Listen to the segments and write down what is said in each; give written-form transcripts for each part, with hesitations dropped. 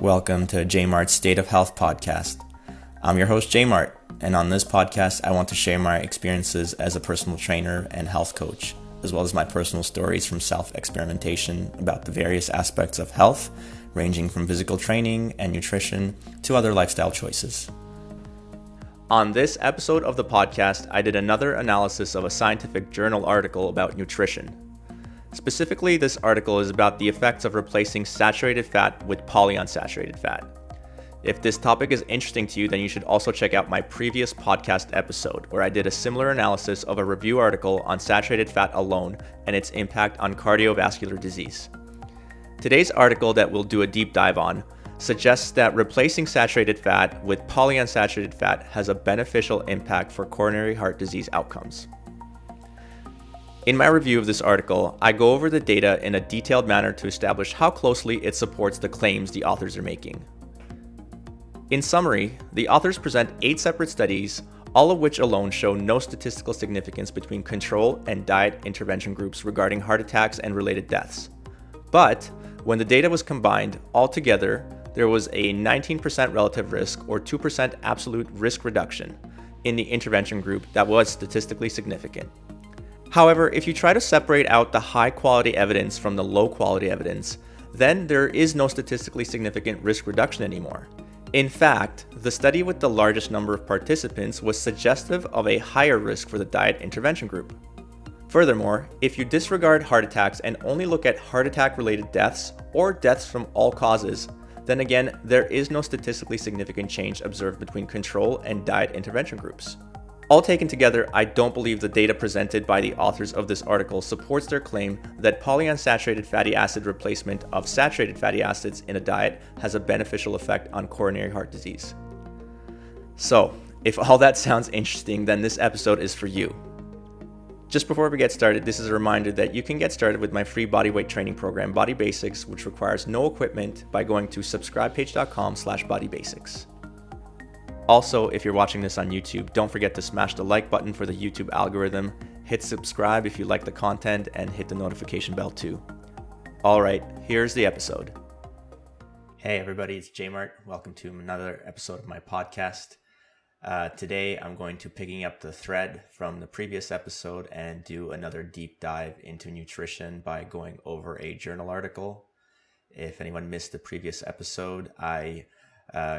Welcome to J-mart's State of Health podcast. I'm your host, J-mart, and on this podcast, I want to share my experiences as a personal trainer and health coach, as well as my personal stories from self-experimentation about the various aspects of health, ranging from physical training and nutrition to other lifestyle choices. On this episode of the podcast, I did another analysis of a scientific journal article about nutrition. Specifically, this article is about the effects of replacing saturated fat with polyunsaturated fat. If this topic is interesting to you, then you should also check out my previous podcast episode, where I did a similar analysis of a review article on saturated fat alone and its impact on cardiovascular disease. Today's article that we'll do a deep dive on suggests that replacing saturated fat with polyunsaturated fat has a beneficial impact for coronary heart disease outcomes. In my review of this article, I go over the data in a detailed manner to establish how closely it supports the claims the authors are making. In summary, the authors present 8 separate studies, all of which alone show no statistical significance between control and diet intervention groups regarding heart attacks and related deaths. But when the data was combined, altogether, there was a 19% relative risk or 2% absolute risk reduction in the intervention group that was statistically significant. However, if you try to separate out the high-quality evidence from the low-quality evidence, then there is no statistically significant risk reduction anymore. In fact, the study with the largest number of participants was suggestive of a higher risk for the diet intervention group. Furthermore, if you disregard heart attacks and only look at heart attack-related deaths or deaths from all causes, then again, there is no statistically significant change observed between control and diet intervention groups. All taken together, I don't believe the data presented by the authors of this article supports their claim that polyunsaturated fatty acid replacement of saturated fatty acids in a diet has a beneficial effect on coronary heart disease. So, if all that sounds interesting, then this episode is for you. Just before we get started, this is a reminder that you can get started with my free bodyweight training program, Body Basics, which requires no equipment, by going to subscribepage.com/bodybasics. Also, if you're watching this on YouTube, don't forget to smash the like button for the YouTube algorithm, hit subscribe if you like the content, and hit the notification bell too. All right, here's the episode. Hey everybody, it's J-mart. Welcome to another episode of my podcast. Today I'm going to picking up the thread from the previous episode and do another deep dive into nutrition by going over a journal article. If anyone missed the previous episode, I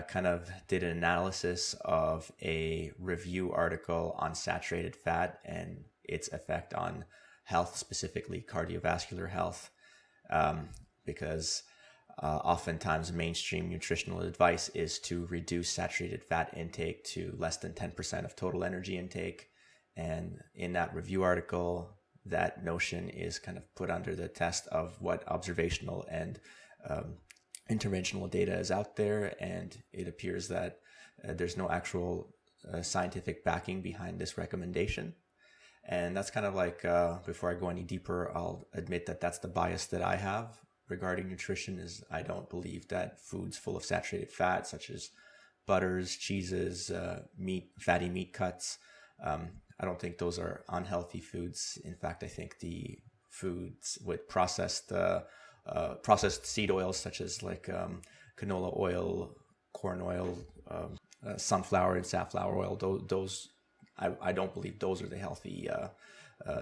kind of did an analysis of a review article on saturated fat and its effect on health, specifically cardiovascular health, because oftentimes mainstream nutritional advice is to reduce saturated fat intake to less than 10% of total energy intake. And in that review article, that notion is kind of put under the test of what observational and interventional data is out there, and it appears that there's no actual scientific backing behind this recommendation. And that's kind of like, before I go any deeper, I'll admit that that's the bias that I have regarding nutrition. Is I don't believe that foods full of saturated fat, such as butters, cheeses, meat, fatty meat cuts, I don't think those are unhealthy foods. In fact, I think the foods with processed seed oils, such as like canola oil, corn oil, sunflower and safflower oil, those I don't believe those are the healthy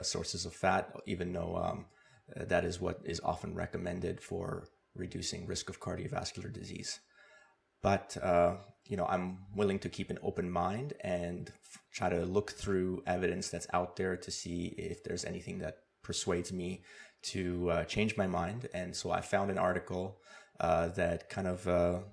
sources of fat, even though that is what is often recommended for reducing risk of cardiovascular disease. But I'm willing to keep an open mind and try to look through evidence that's out there to see if there's anything that persuades me to change my mind. And so I found an article that kind of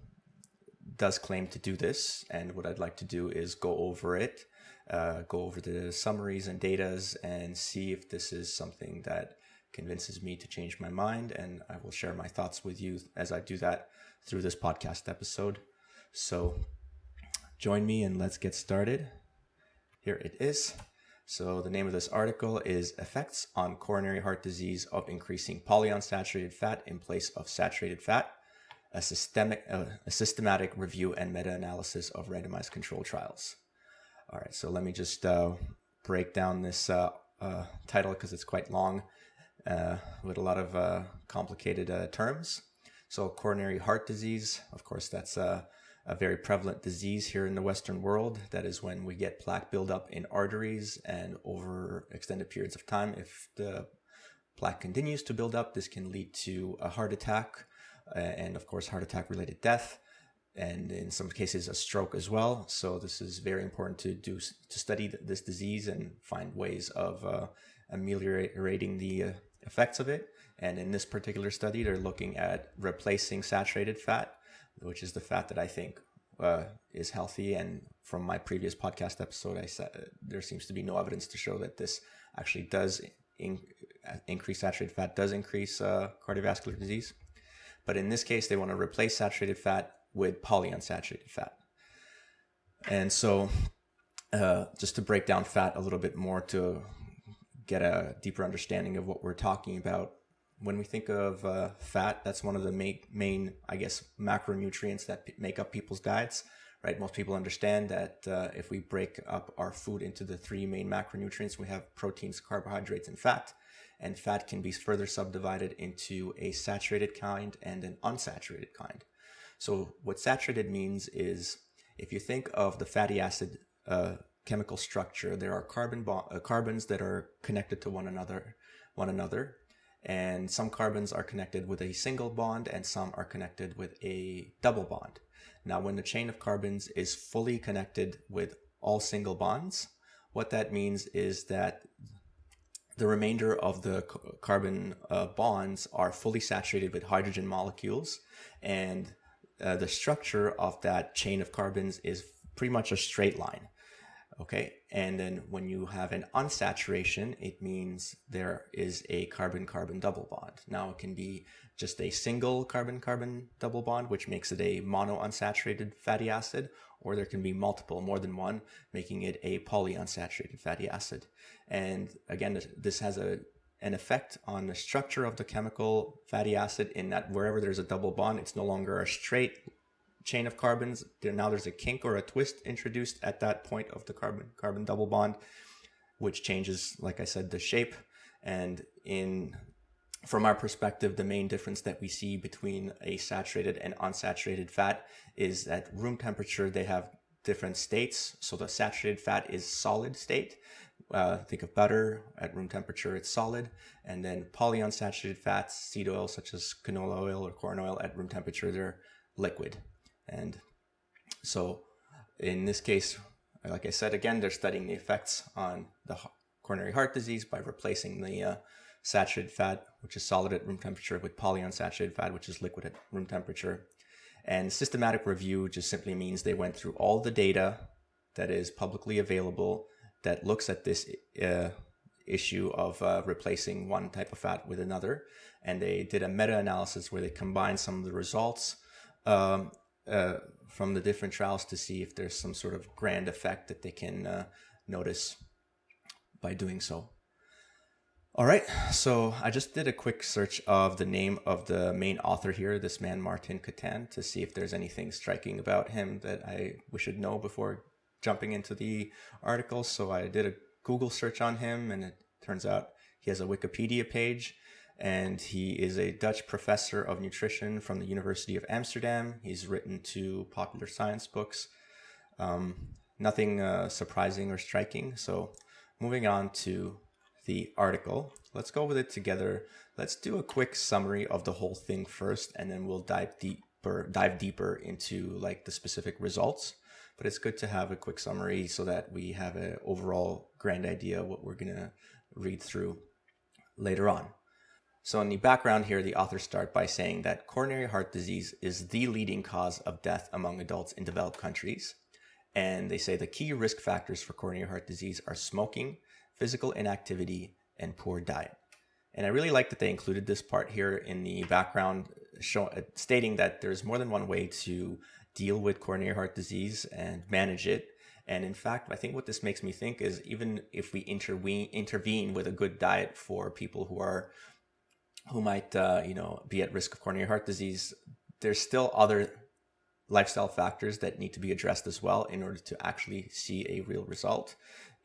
does claim to do this. And what I'd like to do is go over it, go over the summaries and datas, and see if this is something that convinces me to change my mind. And I will share my thoughts with you as I do that through this podcast episode. So join me and let's get started. Here it is. So the name of this article is Effects on Coronary Heart Disease of Increasing Polyunsaturated Fat in Place of Saturated Fat, a systematic review and meta-analysis of randomized controlled trials. All right, so let me just break down this title because it's quite long with a lot of complicated terms. So coronary heart disease, of course, that's a very prevalent disease here in the Western world. That is when we get plaque buildup in arteries, and over extended periods of time, if the plaque continues to build up, this can lead to a heart attack, and of course, heart attack related death, and in some cases a stroke as well. So this is very important to study this disease and find ways of ameliorating the effects of it. And in this particular study, they're looking at replacing saturated fat, which is the fat that I think is healthy. And from my previous podcast episode, I said there seems to be no evidence to show that this actually does increase saturated fat, does increase cardiovascular disease. But in this case, they want to replace saturated fat with polyunsaturated fat. And so just to break down fat a little bit more to get a deeper understanding of what we're talking about, when we think of fat, that's one of the main, I guess, macronutrients that make up people's diets, right? Most people understand that if we break up our food into the three main macronutrients, we have proteins, carbohydrates, and fat. And fat can be further subdivided into a saturated kind and an unsaturated kind. So what saturated means is, if you think of the fatty acid chemical structure, there are carbons that are connected to one another, and some carbons are connected with a single bond and some are connected with a double bond. Now, when the chain of carbons is fully connected with all single bonds, what that means is that the remainder of the carbon bonds are fully saturated with hydrogen molecules, and the structure of that chain of carbons is pretty much a straight line. Okay, and then when you have an unsaturation, it means there is a carbon-carbon double bond. Now it can be just a single carbon-carbon double bond, which makes it a monounsaturated fatty acid, or there can be multiple, more than one, making it a polyunsaturated fatty acid. And again, this has an effect on the structure of the chemical fatty acid, in that wherever there's a double bond, it's no longer a straight chain of carbons. Now there's a kink or a twist introduced at that point of the carbon double bond, which changes, like I said, the shape. And from our perspective, the main difference that we see between a saturated and unsaturated fat is at room temperature, they have different states. So the saturated fat is solid state. Think of butter at room temperature, it's solid. And then polyunsaturated fats, seed oil such as canola oil or corn oil, at room temperature, they're liquid. And so in this case, like I said, again, they're studying the effects on the coronary heart disease by replacing the saturated fat, which is solid at room temperature, with polyunsaturated fat, which is liquid at room temperature. And systematic review just simply means they went through all the data that is publicly available that looks at this issue of replacing one type of fat with another. And they did a meta-analysis where they combined some of the results from the different trials to see if there's some sort of grand effect that they can notice by doing so. All right, so I just did a quick search of the name of the main author here, this man Martin Catan, to see if there's anything striking about him that we should know before jumping into the article. So I did a Google search on him, and it turns out he has a Wikipedia page. And he is a Dutch professor of nutrition from the University of Amsterdam. He's written 2 popular science books. Nothing surprising or striking. So moving on to the article, let's go with it together. Let's do a quick summary of the whole thing first, and then we'll dive deeper into like the specific results. But it's good to have a quick summary so that we have an overall grand idea of what we're gonna read through later on. So in the background here, the authors start by saying that coronary heart disease is the leading cause of death among adults in developed countries. And they say the key risk factors for coronary heart disease are smoking, physical inactivity, and poor diet. And I really like that they included this part here in the background, stating that there's more than one way to deal with coronary heart disease and manage it. And in fact, I think what this makes me think is, even if we intervene with a good diet for people who might be at risk of coronary heart disease, there's still other lifestyle factors that need to be addressed as well in order to actually see a real result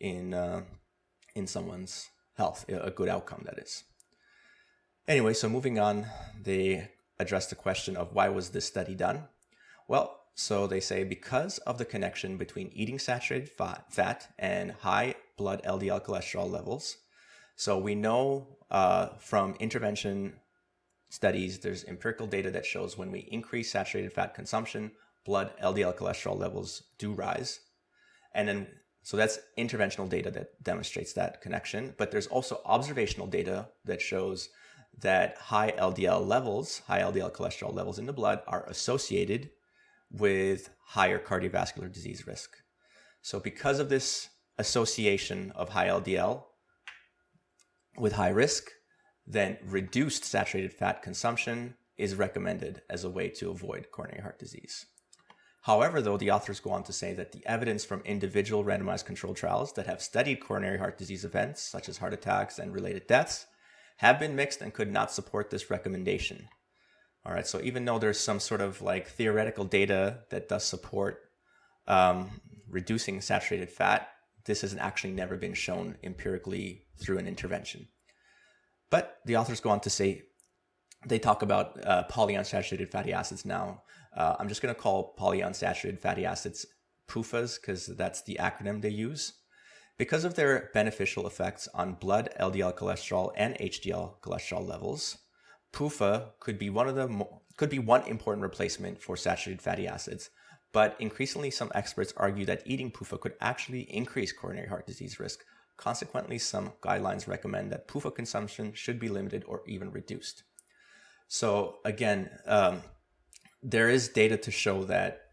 in someone's health, a good outcome, that is. Anyway, so moving on, they address the question of why was this study done? Well, so they say because of the connection between eating saturated fat and high blood LDL cholesterol levels. So we know from intervention studies, there's empirical data that shows when we increase saturated fat consumption, blood LDL cholesterol levels do rise. And then, so that's interventional data that demonstrates that connection. But there's also observational data that shows that high LDL cholesterol levels in the blood are associated with higher cardiovascular disease risk. So because of this association of high LDL with high risk, then reduced saturated fat consumption is recommended as a way to avoid coronary heart disease. However, though, the authors go on to say that the evidence from individual randomized controlled trials that have studied coronary heart disease events, such as heart attacks and related deaths, have been mixed and could not support this recommendation. All right, so even though there's some sort of like theoretical data that does support reducing saturated fat, this has actually never been shown empirically through an intervention. But the authors go on to say, they talk about polyunsaturated fatty acids now. I'm just going to call polyunsaturated fatty acids PUFAs because that's the acronym they use. Because of their beneficial effects on blood LDL cholesterol and HDL cholesterol levels, PUFA could be one important replacement for saturated fatty acids, but increasingly some experts argue that eating PUFA could actually increase coronary heart disease risk. Consequently, some guidelines recommend that PUFA consumption should be limited or even reduced. So again, there is data to show that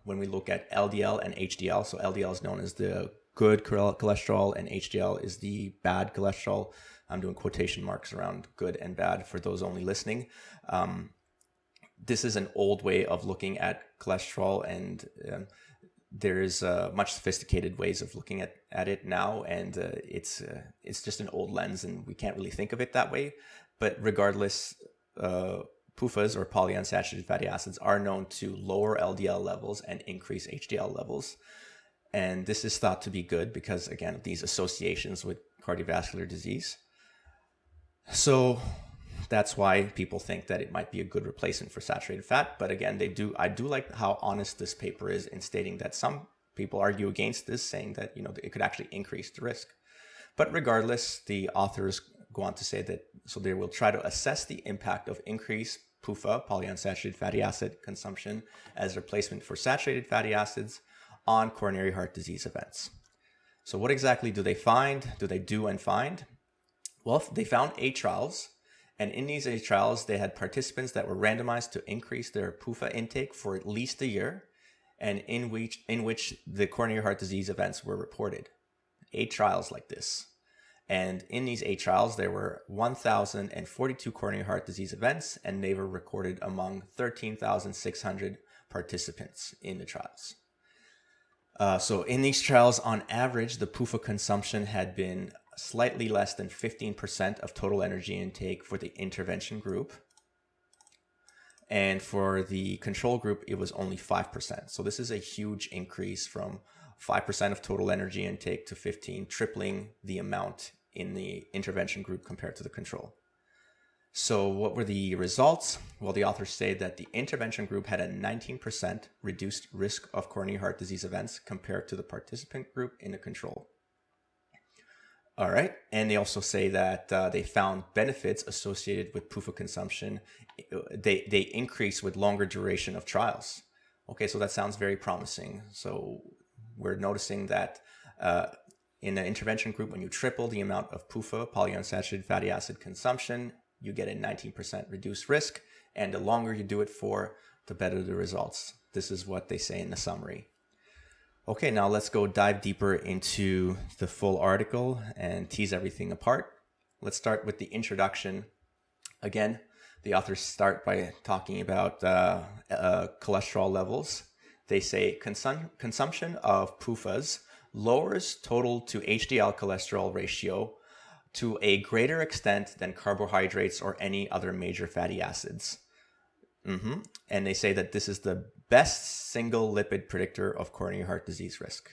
when we look at LDL and HDL, so LDL is known as the good cholesterol and HDL is the bad cholesterol. I'm doing quotation marks around good and bad for those only listening. This is an old way of looking at cholesterol, and there is much sophisticated ways of looking at it now, and it's just an old lens, and we can't really think of it that way. But regardless, PUFAs or polyunsaturated fatty acids are known to lower LDL levels and increase HDL levels. And this is thought to be good because, again, of these associations with cardiovascular disease. So that's why people think that it might be a good replacement for saturated fat. But again, I do like how honest this paper is in stating that some people argue against this, saying that, it could actually increase the risk. But regardless, the authors go on to say that, so they will try to assess the impact of increased PUFA, polyunsaturated fatty acid consumption, as replacement for saturated fatty acids on coronary heart disease events. So what exactly do they find? Do they do and find? Well, they found 8 trials, and in these 8 trials, they had participants that were randomized to increase their PUFA intake for at least a year, and in which the coronary heart disease events were reported. 8 trials like this. And in these 8 trials, there were 1,042 coronary heart disease events, and they were recorded among 13,600 participants in the trials. So in these trials, on average, the PUFA consumption had been slightly less than 15% of total energy intake for the intervention group. And for the control group, it was only 5%. So this is a huge increase from 5% of total energy intake to 15%, tripling the amount in the intervention group compared to the control. So what were the results? Well, the authors say that the intervention group had a 19% reduced risk of coronary heart disease events compared to the participant group in the control. All right. And they also say that they found benefits associated with PUFA consumption. They increase with longer duration of trials. Okay, so that sounds very promising. So we're noticing that in the intervention group, when you triple the amount of PUFA, polyunsaturated fatty acid consumption, you get a 19% reduced risk. And the longer you do it for, the better the results. This is what they say in the summary. Okay, now let's go dive deeper into the full article and tease everything apart. Let's start with the introduction. Again, the authors start by talking about cholesterol levels. They say consumption of PUFAs lowers total to HDL cholesterol ratio to a greater extent than carbohydrates or any other major fatty acids. And they say that this is the best single lipid predictor of coronary heart disease risk.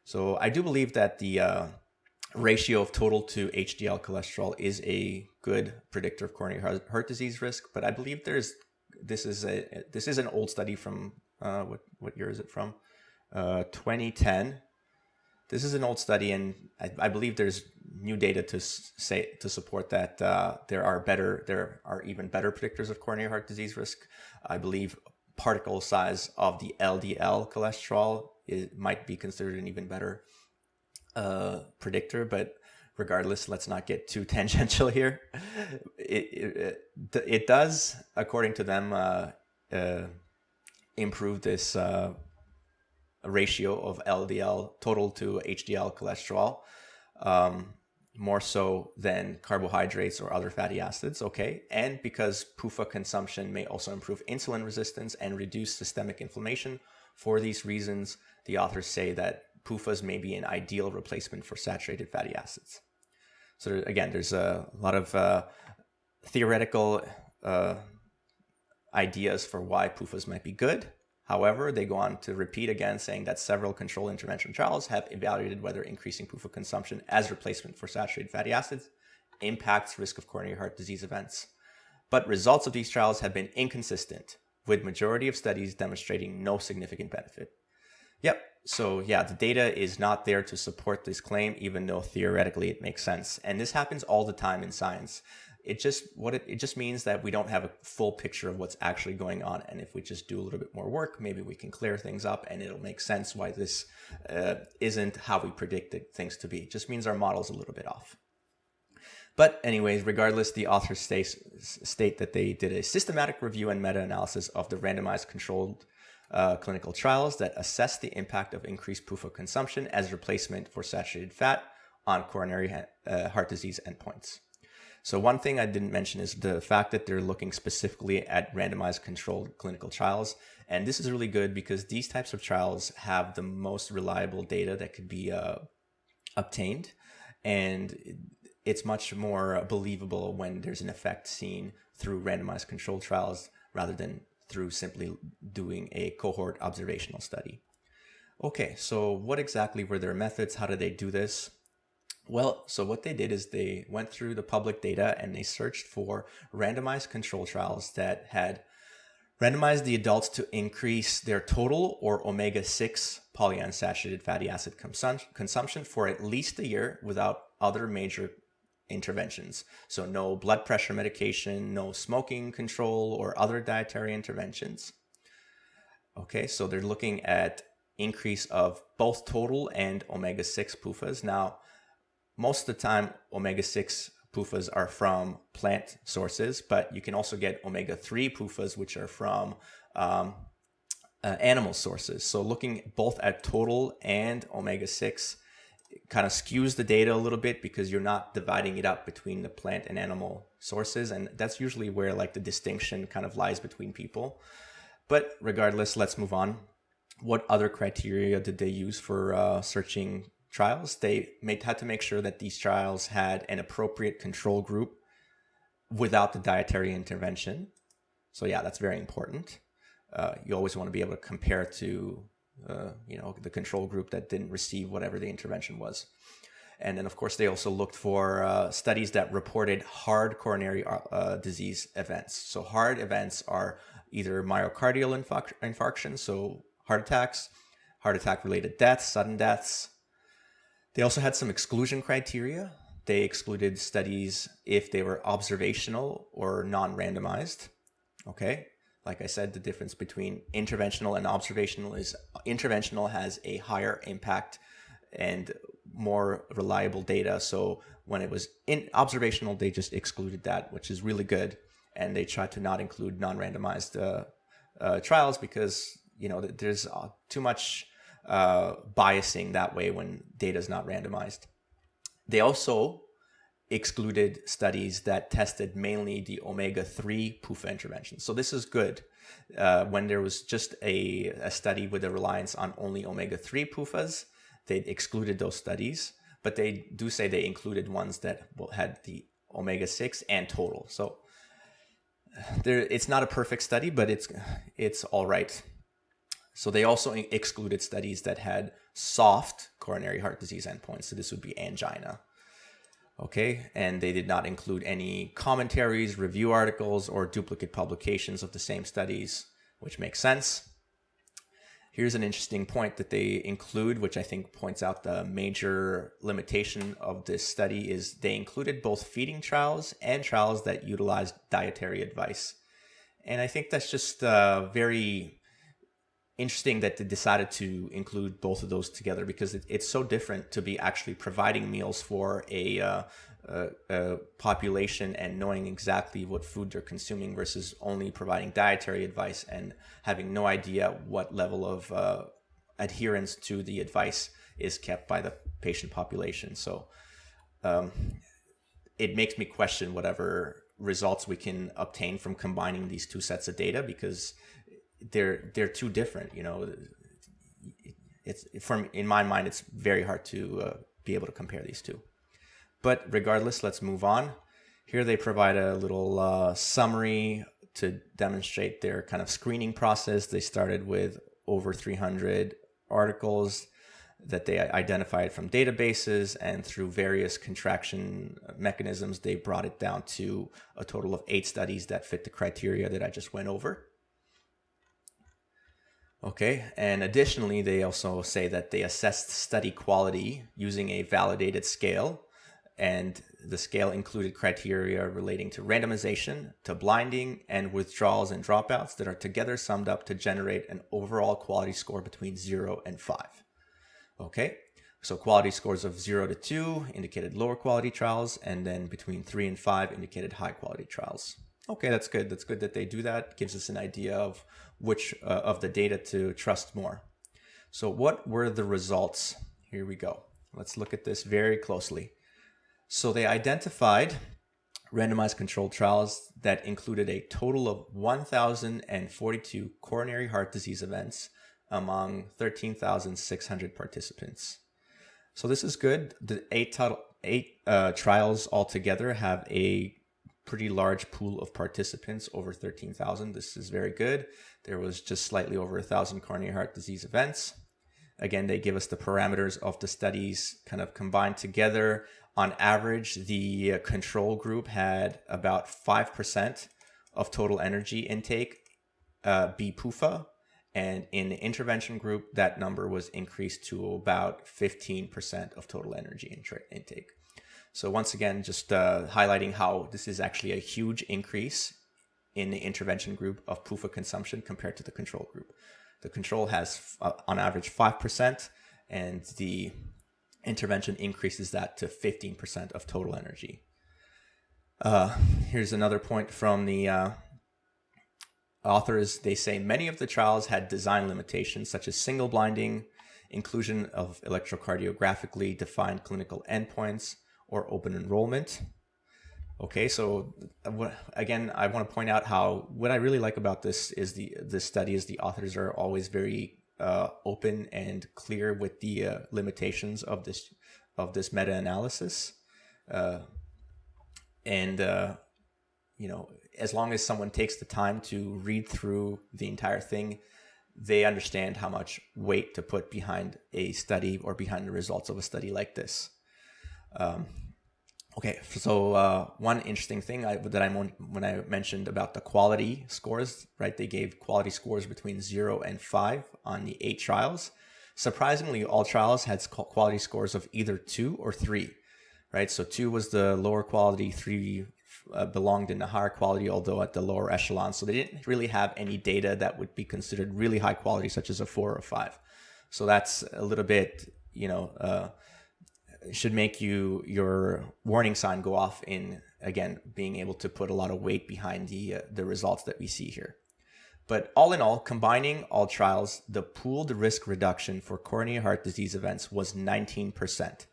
So I do believe that the ratio of total to HDL cholesterol is a good predictor of coronary heart disease risk, but I believe this is an old study from what year is it from? 2010. This is an old study, and I believe there's new data to support that there are even better predictors of coronary heart disease risk. I believe particle size of the LDL cholesterol might be considered an even better predictor, but regardless, let's not get too tangential here. It does, according to them, improve this ratio of LDL total to HDL cholesterol, more so than carbohydrates or other fatty acids, okay? And because PUFA consumption may also improve insulin resistance and reduce systemic inflammation. For these reasons, the authors say that PUFAs may be an ideal replacement for saturated fatty acids. So again, there's a lot of theoretical ideas for why PUFAs might be good. However, they go on to repeat again, saying that several control intervention trials have evaluated whether increasing PUFA consumption as replacement for saturated fatty acids impacts risk of coronary heart disease events. But results of these trials have been inconsistent, with majority of studies demonstrating no significant benefit. Yep, so yeah, the data is not there to support this claim, even though theoretically it makes sense. And this happens all the time in science. It just means that we don't have a full picture of what's actually going on. And if we just do a little bit more work, maybe we can clear things up and it'll make sense why this isn't how we predicted things to be. It just means our model's a little bit off. But anyways, regardless, the authors state that they did a systematic review and meta-analysis of the randomized controlled clinical trials that assess the impact of increased PUFA consumption as replacement for saturated fat on coronary heart disease endpoints. So one thing I didn't mention is the fact that they're looking specifically at randomized controlled clinical trials. And this is really good because these types of trials have the most reliable data that could be obtained. And it's much more believable when there's an effect seen through randomized controlled trials rather than through simply doing a cohort observational study. Okay, so what exactly were their methods? How did they do this? Well, so what they did is they went through the public data and they searched for randomized control trials that had randomized the adults to increase their total or omega-6 polyunsaturated fatty acid consumption for at least a year without other major interventions. So no blood pressure medication, no smoking control or other dietary interventions. Okay, so they're looking at increase of both total and omega-6 PUFAs. Now, most of the time, omega-6 PUFAs are from plant sources, but you can also get omega-3 PUFAs, which are from animal sources. So looking both at total and omega-6 kind of skews the data a little bit because you're not dividing it up between the plant and animal sources. And that's usually where like the distinction kind of lies between people. But regardless, let's move on. What other criteria did they use for searching trials? They had to make sure that these trials had an appropriate control group without the dietary intervention. So yeah, that's very important. You always want to be able to compare to the control group that didn't receive whatever the intervention was. And then of course they also looked for studies that reported hard coronary disease events. So hard events are either myocardial infarction, so heart attacks, heart attack related deaths, sudden deaths. They also had some exclusion criteria. They excluded studies if they were observational or non-randomized. Okay, like I said, the difference between interventional and observational is interventional has a higher impact and more reliable data. So when it was in observational, they just excluded that, which is really good. And they tried to not include non-randomized trials because there's too much biasing that way when data is not randomized. They also excluded studies that tested mainly the omega-3 PUFA intervention. So this is good. When there was just a study with a reliance on only omega-3 PUFAs, they excluded those studies, but they do say they included ones that had the omega-6 and total. So it's not a perfect study, but it's all right. So they also excluded studies that had soft coronary heart disease endpoints. So this would be angina. Okay, and they did not include any commentaries, review articles, or duplicate publications of the same studies, which makes sense. Here's an interesting point that they include, which I think points out the major limitation of this study, is they included both feeding trials and trials that utilized dietary advice. And I think that's just very interesting that they decided to include both of those together, because it's so different to be actually providing meals for a population and knowing exactly what food they're consuming versus only providing dietary advice and having no idea what level of adherence to the advice is kept by the patient population. So it makes me question whatever results we can obtain from combining these two sets of data, because they're too different. It's in my mind, it's very hard to be able to compare these two. But regardless, let's move on. Here they provide a little summary to demonstrate their kind of screening process. They started with over 300 articles that they identified from databases, and through various contraction mechanisms, they brought it down to a total of 8 studies that fit the criteria that I just went over. Okay, and additionally, they also say that they assessed study quality using a validated scale, and the scale included criteria relating to randomization, to blinding, and withdrawals and dropouts that are together summed up to generate an overall quality score between 0 and 5. Okay, so quality scores of 0 to 2 indicated lower quality trials, and then between 3 and 5 indicated high quality trials. Okay, that's good. That's good that they do that. Gives us an idea of which of the data to trust more. So what were the results? Here we go. Let's look at this very closely. So they identified randomized controlled trials that included a total of 1,042 coronary heart disease events among 13,600 participants. So this is good. The eight trials altogether have a pretty large pool of participants, over 13,000. This is very good. There was just slightly over 1,000 coronary heart disease events. Again, they give us the parameters of the studies kind of combined together. On average, the control group had about 5% of total energy intake be PUFA, and in the intervention group, that number was increased to about 15% of total energy intake. So once again, just highlighting how this is actually a huge increase in the intervention group of PUFA consumption compared to the control group. The control has on average 5%, and the intervention increases that to 15% of total energy. Here's another point from the authors. They say many of the trials had design limitations such as single blinding, inclusion of electrocardiographically defined clinical endpoints, or open enrollment. Okay, so again, I want to point out how what I really like about this study is the authors are always very open and clear with the limitations of this meta-analysis, and as long as someone takes the time to read through the entire thing, they understand how much weight to put behind a study or behind the results of a study like this. Okay, so one interesting thing when I mentioned about the quality scores, right? They gave quality scores between 0 and 5 on the 8 trials. Surprisingly, all trials had quality scores of either 2 or 3, right? So 2 was the lower quality, 3 belonged in the higher quality, although at the lower echelon. So they didn't really have any data that would be considered really high quality, such as a 4 or 5. So that's a little bit, should make your warning sign go off in, again, being able to put a lot of weight behind the results that we see here. But all in all, combining all trials, the pooled risk reduction for coronary heart disease events was 19%.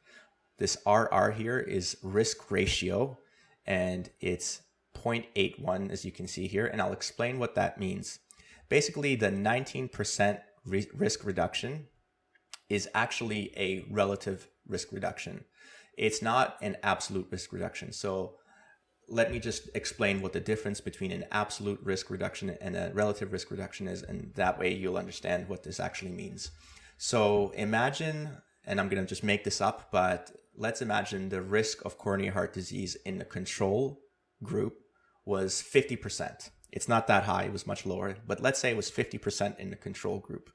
This RR here is risk ratio, and it's 0.81, as you can see here, and I'll explain what that means. Basically, the 19% risk reduction is actually a relative risk reduction. It's not an absolute risk reduction. So let me just explain what the difference between an absolute risk reduction and a relative risk reduction is, and that way you'll understand what this actually means. So imagine and I'm going to just make this up, but let's imagine the risk of coronary heart disease in the control group was 50%. It's not that high, it was much lower, but let's say it was 50% in the control group.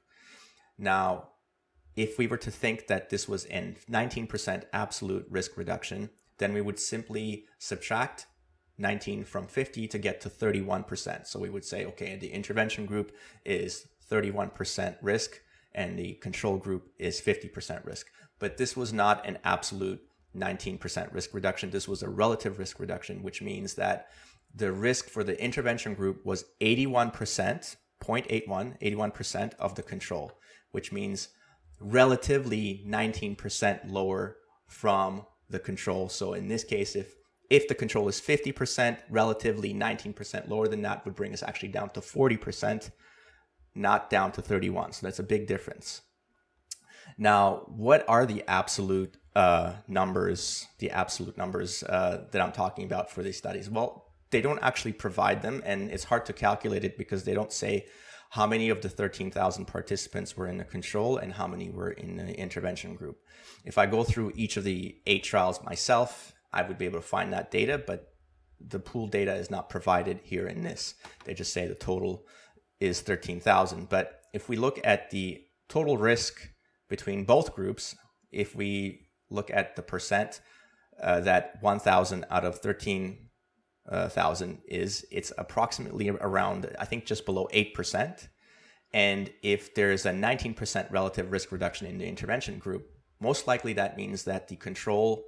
Now, if we were to think that this was in 19% absolute risk reduction, then we would simply subtract 19 from 50 to get to 31%. So we would say, okay, the intervention group is 31% risk and the control group is 50% risk. But this was not an absolute 19% risk reduction. This was a relative risk reduction, which means that the risk for the intervention group was 81%, 0.81, 81% of the control, which means relatively 19% lower from the control. So in this case, if the control is 50%, relatively 19% lower than that would bring us actually down to 40%, not down to 31. So that's a big difference. Now, what are the absolute numbers that I'm talking about for these studies? Well, they don't actually provide them, and it's hard to calculate it because they don't say how many of the 13,000 participants were in the control and how many were in the intervention group. If I go through each of the 8 trials myself, I would be able to find that data, but the pooled data is not provided here in this. They just say the total is 13,000. But if we look at the total risk between both groups, if we look at the percent that 1,000 out of 13,000 it's approximately around, I think, just below 8%. And if there's a 19% relative risk reduction in the intervention group, most likely that means that the control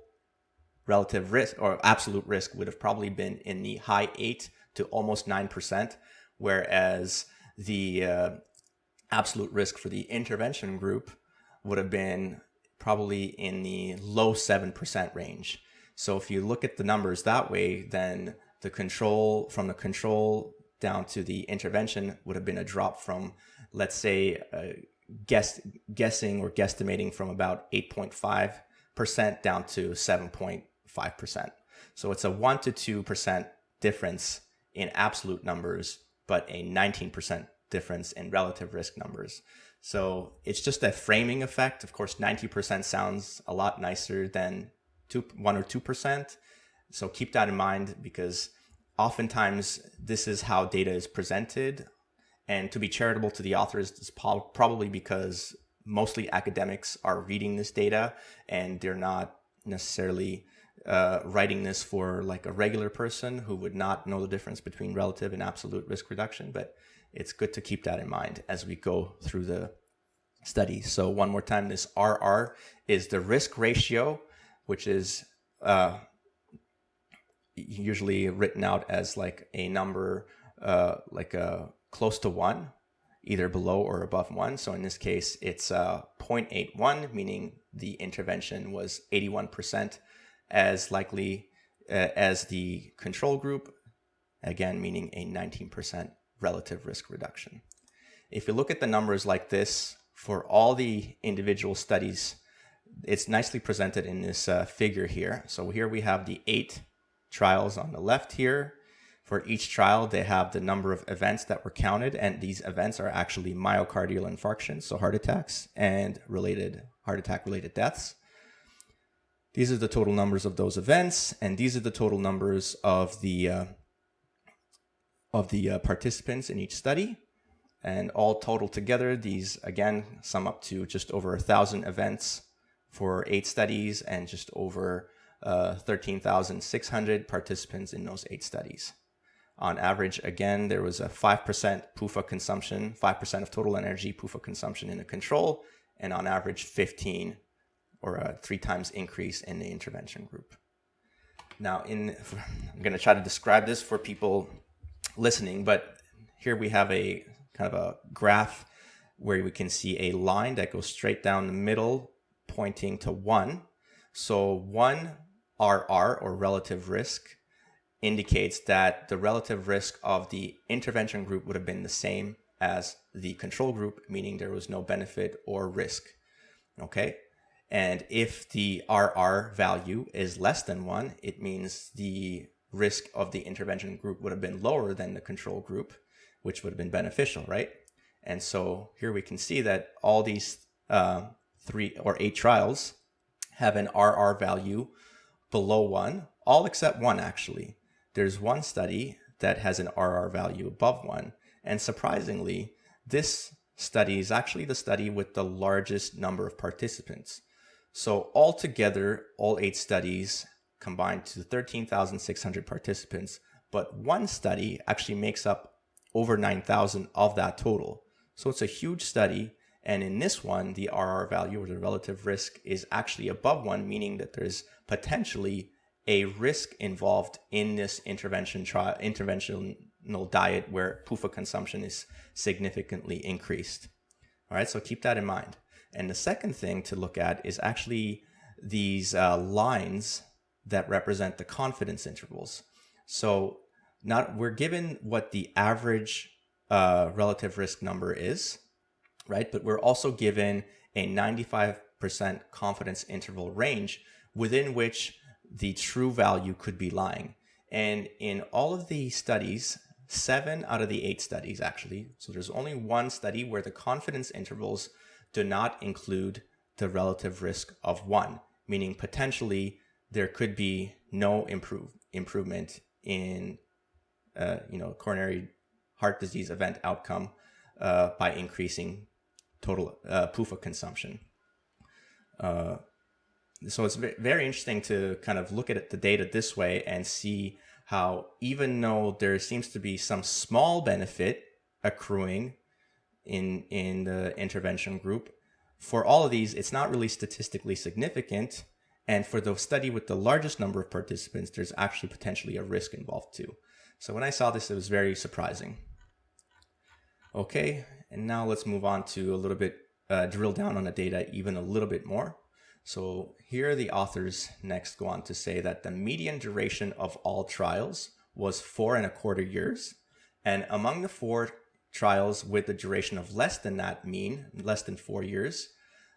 relative risk or absolute risk would have probably been in the high 8 to almost 9%, whereas the absolute risk for the intervention group would have been probably in the low 7% range. So if you look at the numbers that way, then the control, from the control down to the intervention, would have been a drop from, let's say, guessing or guesstimating from about 8.5% down to 7.5%. So it's a 1 to 2% difference in absolute numbers, but a 19% difference in relative risk numbers. So it's just a framing effect. Of course, 90% sounds a lot nicer than 1 or 2%. So keep that in mind, because oftentimes this is how data is presented. And to be charitable to the authors is probably because mostly academics are reading this data and they're not necessarily writing this for like a regular person who would not know the difference between relative and absolute risk reduction. But it's good to keep that in mind as we go through the study. So one more time, this RR is the risk ratio, which is usually written out as like a number close to 1, either below or above 1. So in this case, it's 0.81, meaning the intervention was 81% as likely as the control group, again, meaning a 19% relative risk reduction. If you look at the numbers like this for all the individual studies, it's nicely presented in this figure here. So here we have the 8 trials on the left here. For each trial, they have the number of events that were counted, and these events are actually myocardial infarctions, so heart attacks, and heart attack related deaths. These are the total numbers of those events, and these are the total numbers of the participants in each study. And all total together, these again sum up to just over 1,000 events for 8 studies and just over 13,600 participants in those 8 studies. On average, again, there was a 5% PUFA consumption, 5% of total energy PUFA consumption in the control, and on average 15 or a 3 times increase in the intervention group. Now, I'm going to try to describe this for people listening, but here we have a kind of a graph where we can see a line that goes straight down the middle pointing to 1. So 1 RR, or relative risk, indicates that the relative risk of the intervention group would have been the same as the control group, meaning there was no benefit or risk. Okay? And if the RR value is less than 1, it means the risk of the intervention group would have been lower than the control group, which would have been beneficial, right? And so here we can see that all these 8 trials have an RR value below 1, all except one actually. There's one study that has an RR value above 1, and surprisingly, this study is actually the study with the largest number of participants. So altogether, all 8 studies combined to 13,600 participants, but one study actually makes up over 9,000 of that total. So it's a huge study, and in this one, the RR value, or the relative risk, is actually above 1, meaning that there's potentially a risk involved in this interventional diet where PUFA consumption is significantly increased. All right, so keep that in mind. And the second thing to look at is actually these lines that represent the confidence intervals. So we're given what the average relative risk number is, right? But we're also given a 95% confidence interval range within which the true value could be lying. And in all of the studies, 7 out of the 8 studies actually, so there's only one study where the confidence intervals do not include the relative risk of 1, meaning potentially there could be no improvement in coronary heart disease event outcome by increasing total PUFA consumption. So it's very interesting to kind of look at the data this way and see how, even though there seems to be some small benefit accruing in the intervention group, for all of these, it's not really statistically significant. And for the study with the largest number of participants, there's actually potentially a risk involved too. So when I saw this, it was very surprising. Okay, and now let's move on to a little bit, drill down on the data even a little bit more. So here the authors next go on to say that the median duration of all trials was 4.25 years. And among the 4 trials with the duration of less than that mean, less than 4 years,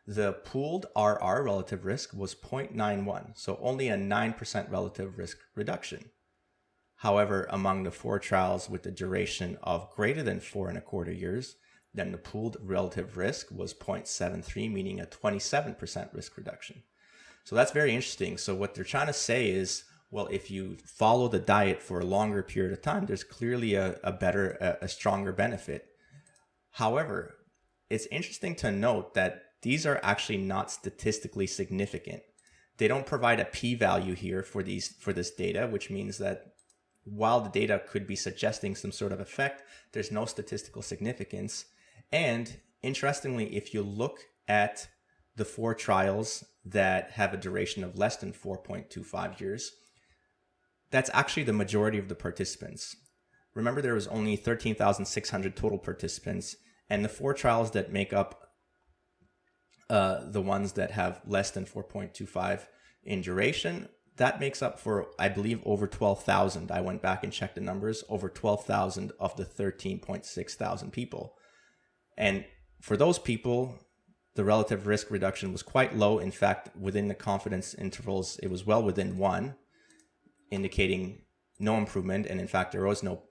the pooled RR relative risk was 0.91, so only a 9% relative risk reduction. However, among the 4 trials with the duration of greater than 4.25 years, then the pooled relative risk was 0.73, meaning a 27% risk reduction. So that's very interesting. So what they're trying to say is, well, if you follow the diet for a longer period of time, there's clearly a stronger benefit. However, it's interesting to note that these are actually not statistically significant. They don't provide a p-value here for this data, which means that while the data could be suggesting some sort of effect, there's no statistical significance. And interestingly, if you look at the 4 trials that have a duration of less than 4.25 years, that's actually the majority of the participants. Remember, there was only 13,600 total participants, and the 4 trials that make up the ones that have less than 4.25 in duration, that makes up for, I believe, over 12,000. I went back and checked the numbers, over 12,000 of the 13.6 thousand people. And for those people, the relative risk reduction was quite low. In fact, within the confidence intervals, it was well within 1, indicating no improvement. And in fact, there was no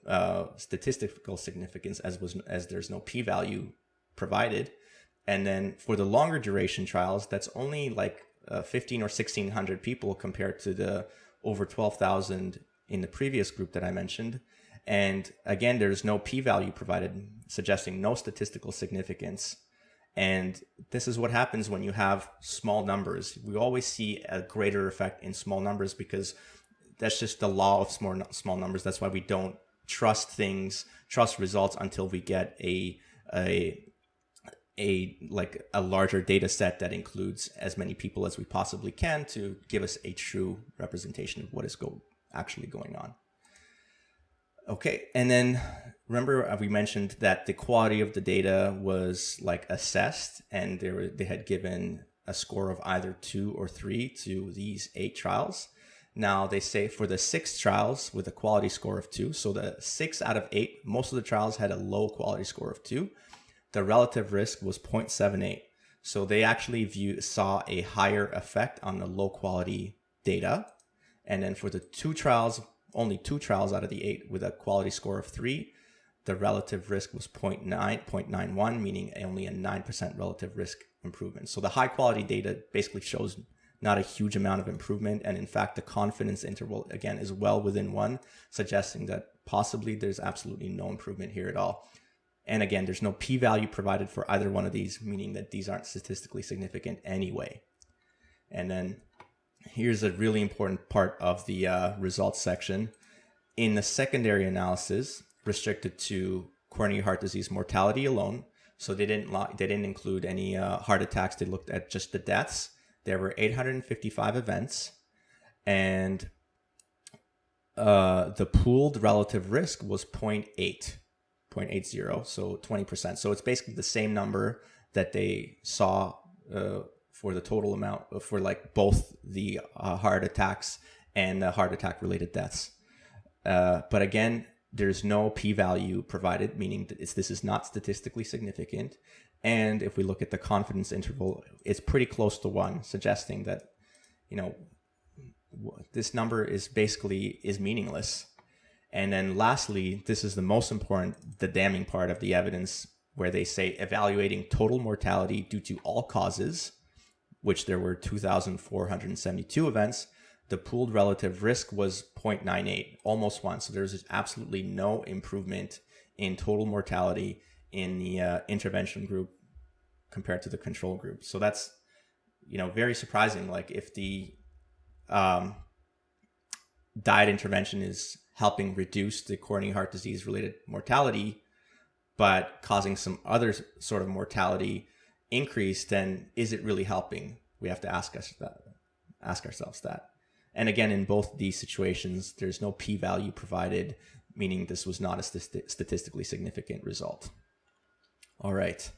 statistical significance as there's no p-value provided. And then for the longer duration trials, that's only like 15 or 1,600 people compared to the over 12,000 in the previous group that I mentioned. And again, there's no p-value provided, suggesting no statistical significance. And this is what happens when you have small numbers. We always see a greater effect in small numbers because that's just the law of small numbers. That's why we don't trust results until we get a larger data set that includes as many people as we possibly can to give us a true representation of what is actually going on. Okay, and then remember we mentioned that the quality of the data was assessed, and they had given a score of either 2 or 3 to these 8 trials. Now they say for the 6 trials with a quality score of 2, so the 6 out of 8, most of the trials had a low quality score of 2. The relative risk was 0.78. So they actually saw a higher effect on the low quality data. And then for the 2 trials, only 2 trials out of the 8 with a quality score of 3, the relative risk was 0.91, meaning only a 9% relative risk improvement. So the high quality data basically shows not a huge amount of improvement. And in fact, the confidence interval, again, is well within 1, suggesting that possibly there's absolutely no improvement here at all. And again, there's no p-value provided for either one of these, meaning that these aren't statistically significant anyway. And then here's a really important part of the results section. In the secondary analysis, restricted to coronary heart disease mortality alone, so they didn't include any heart attacks. They looked at just the deaths. There were 855 events, and the pooled relative risk was 0.80, so 20%. So it's basically the same number that they saw for the total amount for like both the heart attacks and the heart attack related deaths. But again, there's no p-value provided, meaning that this is not statistically significant. And if we look at the confidence interval, it's pretty close to 1, suggesting that, this number is meaningless. And then lastly, this is the most important, the damning part of the evidence, where they say evaluating total mortality due to all causes, which there were 2,472 events, the pooled relative risk was 0.98, almost 1. So there's absolutely no improvement in total mortality in the intervention group compared to the control group. So that's, very surprising. Like if the diet intervention is helping reduce the coronary heart disease related mortality, but causing some other sort of mortality increase, then is it really helping? We have to ask ourselves that. And again, in both these situations, there's no p-value provided, meaning this was not a statistically significant result. All right.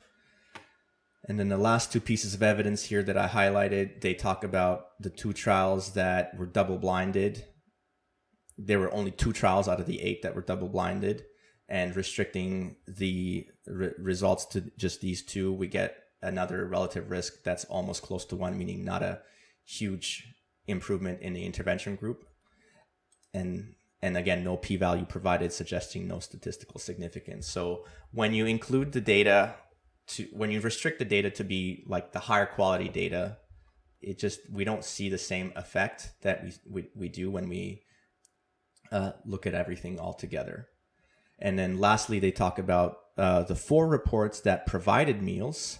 And then the last 2 pieces of evidence here that I highlighted, they talk about the 2 trials that were double-blinded. There were only 2 trials out of the 8 that were double-blinded, and restricting the results to just these 2, we get another relative risk that's almost close to 1, meaning not a huge improvement in the intervention group. And again, no p-value provided, suggesting no statistical significance. So when you include the data when you restrict the data to be like the higher quality data, we don't see the same effect that we do when we look at everything all together. And then lastly, they talk about the 4 reports that provided meals,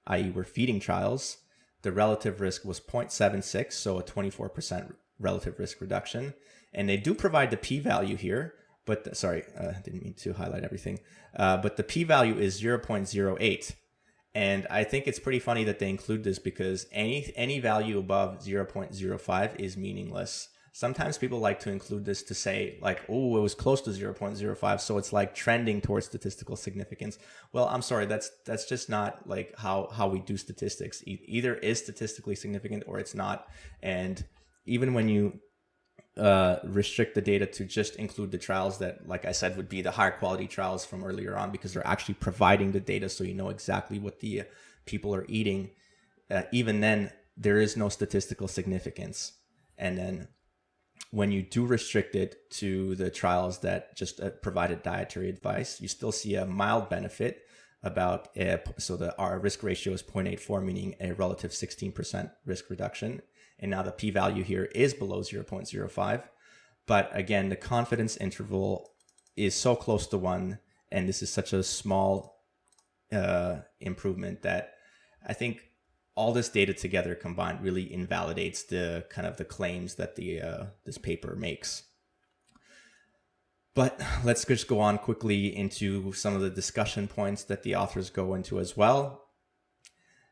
i.e. were feeding trials. The relative risk was 0.76, so a 24% relative risk reduction. And they do provide the p-value here, but I didn't mean to highlight everything. But the p-value is 0.08. And I think it's pretty funny that they include this, because any value above 0.05 is meaningless. Sometimes people like to include this to say like, oh, it was close to 0.05, so it's like trending towards statistical significance. Well, I'm sorry, that's just not like how we do statistics. Either is statistically significant or it's not. And even when you restrict the data to just include the trials that, like I said, would be the higher quality trials from earlier on, because they're actually providing the data so you know exactly what the people are eating, even then there is no statistical significance. And then when you do restrict it to the trials that just provided dietary advice, you still see a mild benefit about our risk ratio is 0.84, meaning a relative 16% risk reduction. And now the p-value here is below 0.05. But again, the confidence interval is so close to 1, and this is such a small improvement that I think all this data together combined really invalidates the kind of the claims that this paper makes. But let's just go on quickly into some of the discussion points that the authors go into as well.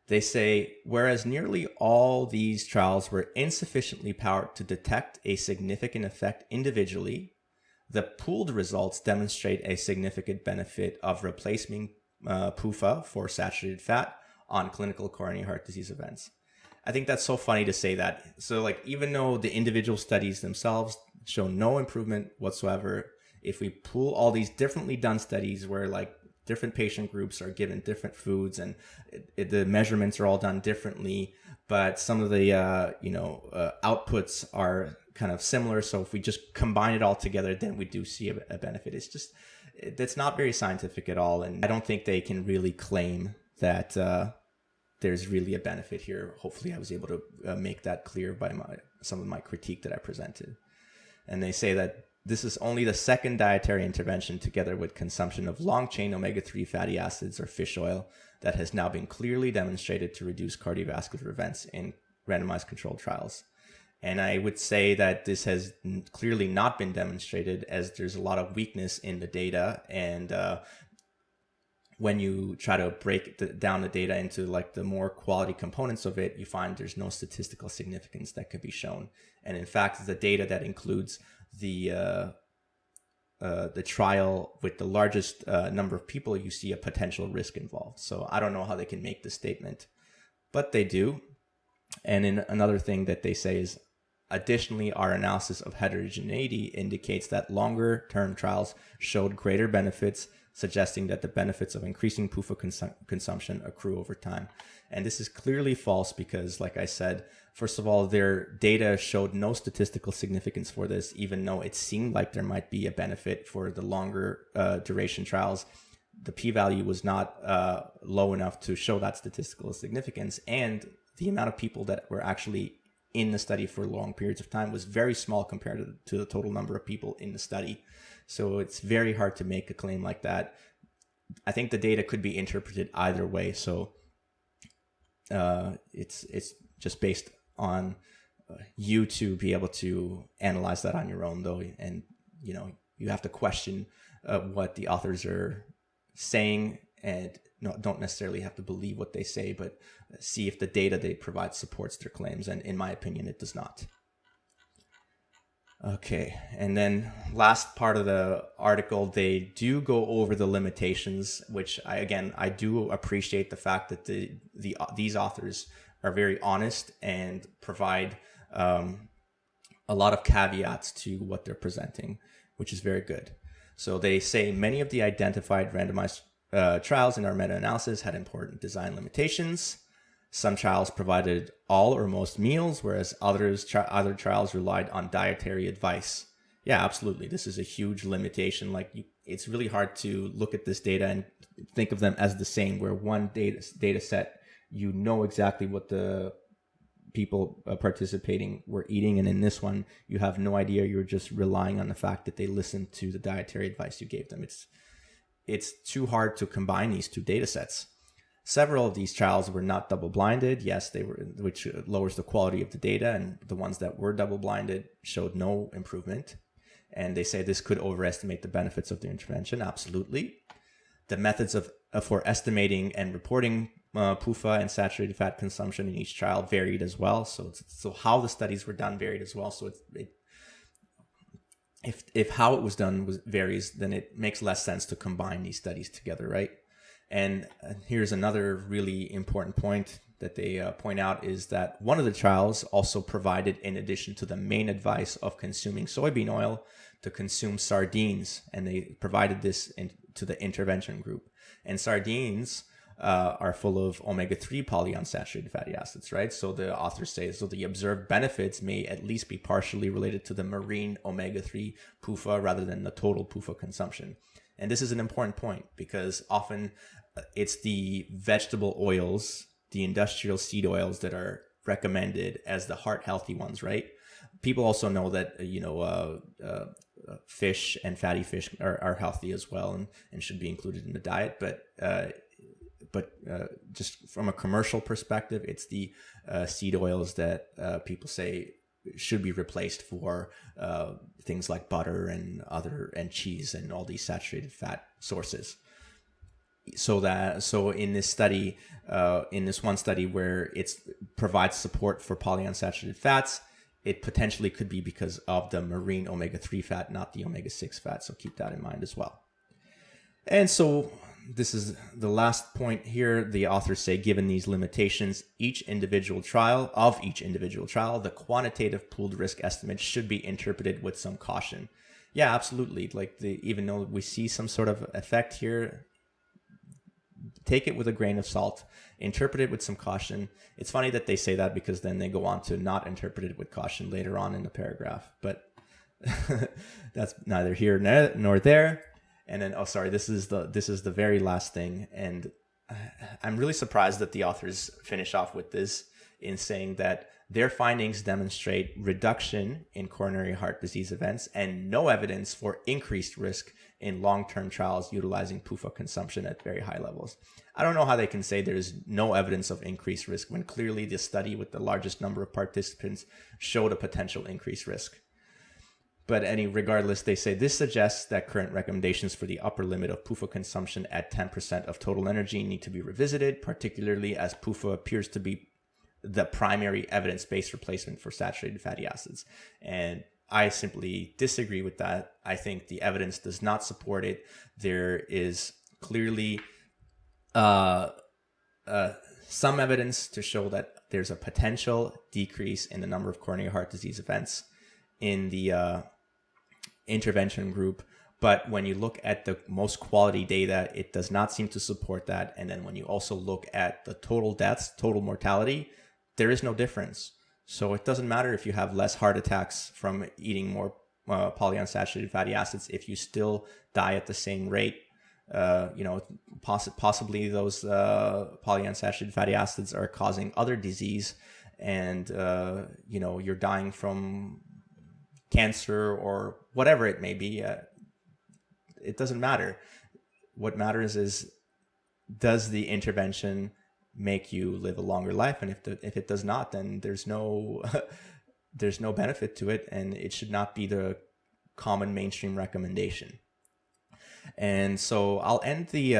They say, whereas nearly all these trials were insufficiently powered to detect a significant effect individually, the pooled results demonstrate a significant benefit of replacing PUFA for saturated fat on clinical coronary heart disease events. I think that's so funny to say that. So like, even though the individual studies themselves show no improvement whatsoever, if we pool all these differently done studies where like different patient groups are given different foods and the measurements are all done differently, but some of the outputs are kind of similar. So if we just combine it all together, then we do see a benefit. that's not very scientific at all. And I don't think they can really claim that there's really a benefit here. Hopefully I was able to make that clear by some of my critique that I presented. And they say that this is only the second dietary intervention, together with consumption of long-chain omega-3 fatty acids or fish oil, that has now been clearly demonstrated to reduce cardiovascular events in randomized controlled trials. And I would say that this has clearly not been demonstrated, as there's a lot of weakness in the data. And when you try to break down the data into like the more quality components of it, you find there's no statistical significance that could be shown. And in fact, the data that includes the trial with the largest number of people, you see a potential risk involved. So I don't know how they can make this statement, but they do. And in another thing that they say is, additionally, our analysis of heterogeneity indicates that longer term trials showed greater benefits, suggesting that the benefits of increasing PUFA consumption accrue over time. And this is clearly false because, like I said, first of all, their data showed no statistical significance for this, even though it seemed like there might be a benefit for the longer duration trials. The p-value was not low enough to show that statistical significance, and the amount of people that were actually in the study for long periods of time was very small compared to the total number of people in the study. So it's very hard to make a claim like that. I think the data could be interpreted either way. So it's just based on you to be able to analyze that on your own, though. And, you know, you have to question what the authors are saying, and don't necessarily have to believe what they say, but see if the data they provide supports their claims. And in my opinion, it does not. Okay, and then last part of the article, they do go over the limitations, which I do appreciate the fact that these authors are very honest and provide a lot of caveats to what they're presenting, which is very good. So they say many of the identified randomized trials in our meta-analysis had important design limitations. Some trials provided all or most meals, whereas other trials relied on dietary advice. Yeah, absolutely. This is a huge limitation. It's really hard to look at this data and think of them as the same, where one data set, you know exactly what the people participating were eating, and in this one, you have no idea. You're just relying on the fact that they listened to the dietary advice you gave them. It's too hard to combine these two data sets. Several of these trials were not double-blinded. Yes, they were, which lowers the quality of the data, and the ones that were double-blinded showed no improvement. And they say this could overestimate the benefits of the intervention. Absolutely. The methods for estimating and reporting PUFA and saturated fat consumption in each trial varied as well. So how the studies were done varied as well. So if how it was done varies, then it makes less sense to combine these studies together, right? And here's another really important point that they point out, is that one of the trials also provided, in addition to the main advice of consuming soybean oil, to consume sardines. And they provided this to the intervention group. And sardines are full of omega-3 polyunsaturated fatty acids, right? So the authors say, so the observed benefits may at least be partially related to the marine omega-3 PUFA rather than the total PUFA consumption. And this is an important point, because often it's the vegetable oils, the industrial seed oils, that are recommended as the heart healthy ones, right? People also know that, fish and fatty fish are healthy as well and should be included in the diet. But just from a commercial perspective, it's the seed oils that people say should be replaced for things like butter and cheese and all these saturated fat sources. So in this study, in this one study where it provides support for polyunsaturated fats, it potentially could be because of the marine omega-3 fat, not the omega-6 fat. So keep that in mind as well. And so this is the last point here. The authors say, given these limitations, each individual trial, the quantitative pooled risk estimate should be interpreted with some caution. Yeah, absolutely. Even though we see some sort of effect here, take it with a grain of salt, interpret it with some caution. It's funny that they say that, because then they go on to not interpret it with caution later on in the paragraph. But that's neither here nor there. And then, this is the very last thing. And I'm really surprised that the authors finish off with this in saying that their findings demonstrate reduction in coronary heart disease events and no evidence for increased risk in long-term trials utilizing PUFA consumption at very high levels. I don't know how they can say there's no evidence of increased risk when clearly the study with the largest number of participants showed a potential increased risk. But regardless, they say this suggests that current recommendations for the upper limit of PUFA consumption at 10% of total energy need to be revisited, particularly as PUFA appears to be the primary evidence-based replacement for saturated fatty acids. And I simply disagree with that. I think the evidence does not support it. There is clearly some evidence to show that there's a potential decrease in the number of coronary heart disease events in the intervention group. But when you look at the most quality data, it does not seem to support that. And then when you also look at the total deaths, total mortality, there is no difference. So it doesn't matter if you have less heart attacks from eating more polyunsaturated fatty acids if you still die at the same rate. Possibly those polyunsaturated fatty acids are causing other disease, and you're dying from cancer or whatever it may be. It doesn't matter. What matters is, does the intervention make you live a longer life? And if it does not, then there's no benefit to it, and it should not be the common mainstream recommendation. And so I'll end the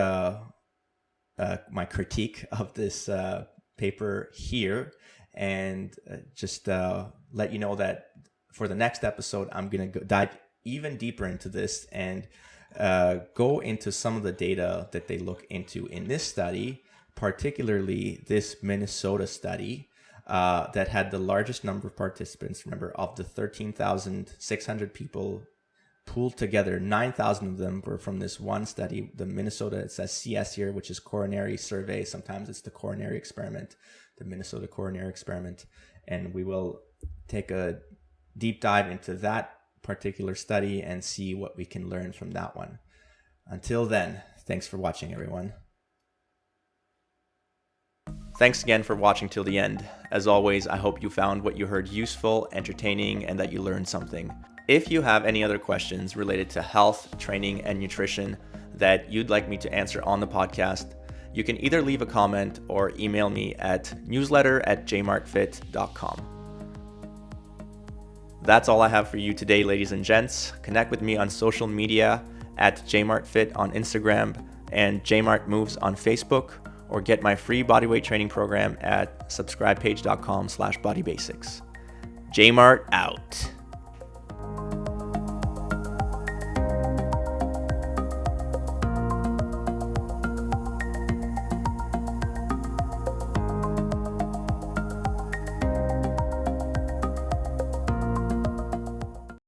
my critique of this paper here, and just let you know that for the next episode, I'm going to dive even deeper into this and go into some of the data that they look into in this study, particularly this Minnesota study that had the largest number of participants. Remember, of the 13,600 people pooled together, 9,000 of them were from this one study, the Minnesota, it says CS here, which is Coronary Survey. Sometimes it's the Coronary Experiment, the Minnesota Coronary Experiment. And we will take a deep dive into that particular study and see what we can learn from that one. Until then, thanks for watching, everyone. Thanks again for watching till the end. As always, I hope you found what you heard useful, entertaining, and that you learned something. If you have any other questions related to health, training, and nutrition that you'd like me to answer on the podcast, you can either leave a comment or email me at newsletter@jmartfit.com. That's all I have for you today, ladies and gents. Connect with me on social media at jmartfit on Instagram and jmartmoves on Facebook, or get my free bodyweight training program at subscribepage.com/bodybasics. J-Mart out.